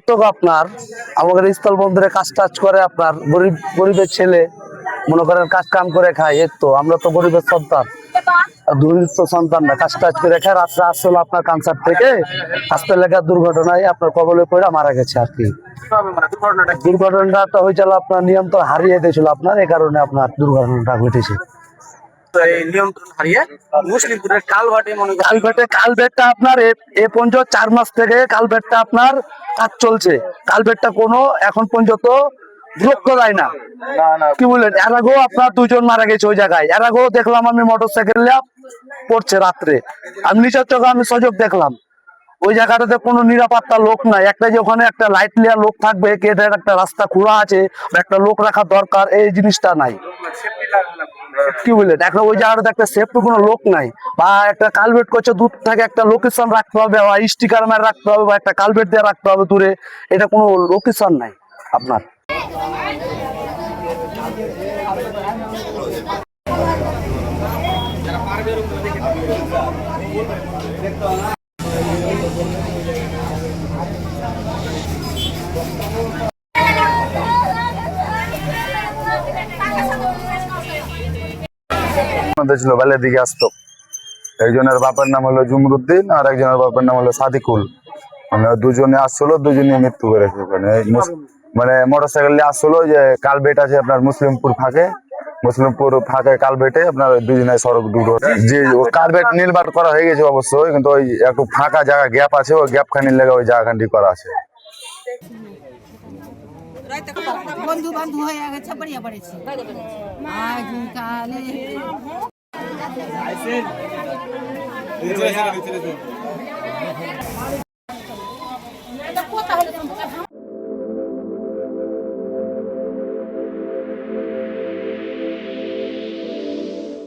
তো আপনার আমাদের স্থল বন্দরে কাজ টাজ করে, আপনার গরিবের ছেলে মনে করেন কাজ কাম করে খায়। এর তো আমরা তো গরিবের সন্তান, দুর্নীত সন্তান না, কাজ টাজ করে খায়। রাত্রে আসলে আপনার ক্যান্সার থেকে হাসপাতালের দুর্ঘটনায় আপনার কবলে পড়ে মারা গেছে আর কি। দুর্ঘটনাটা হয়েছিল আপনার নিয়ন্ত্রণ হারিয়ে দিয়েছিল আপনার, এই কারণে আপনার দুর্ঘটনাটা ঘটেছে। নিয়ন্ত্রণ হারিয়ে মুসলিমপুরের কালভেটটা আপনার এ পর্যন্ত 4 মাস থেকে কালভেটটা আপনার কাজ চলছে। কালভেটটা কোনো এখন পর্যন্ত ব্লক করায় না। কি বললেন, এর আগেও আপনার 2 জন মারা গেছে ওই জায়গায়। এর আগেও দেখলাম আমি মোটরসাইকেল পড়ছে রাত্রে, আমি নিজের চোখে আমি সজগ দেখলাম। ওই জায়গাটাতে কোনো নিরাপত্তা লোক নাই। একটা যে ওখানে একটা লাইট লিয়ার লোক থাকবে, কেটের একটা রাস্তা খোঁড়া আছে, একটা লোক রাখা দরকার, এই জিনিসটা নাই। কি বললেন, এখন ওই জায়গাটাতে একটা সেফটি কোনো লোক নাই। বা একটা কালভেট করছে, দূর থেকে একটা লোকেশন রাখতে হবে, বা স্টিকার মার রাখতে হবে, বা একটা কালভেট দিয়ে রাখতে হবে দূরে, এটা কোনো লোকেশন নাই আপনার। ছিল বালের দিকে আসতো। একজনের বাপের নাম হলো জুমরুদ্দিন আর একজনের বাপের নাম হলো সাদিকুল। মানে দুজনে আসছিল, দুজনে মৃত্যু করেছে। মানে মোটরসাইকেল নিয়ে আসছিল, যে কালবেট আছে আপনার মুসলিমপুর ফাঁকে কালবেটে আপনার দুজনে সড়ক দুর্ঘটনা। যে কালবেট নির্মাণ করা হয়ে গেছে অবশ্যই, কিন্তু ওই একটু ফাঁকা জায়গা গ্যাপ আছে, ওই গ্যাপ খানির লেগে ওই জায়গাখানটি করা আছে। বন্ধু বান্ধব হয়ে গেছে, বাড়িয়া পড়েছি আজ কালে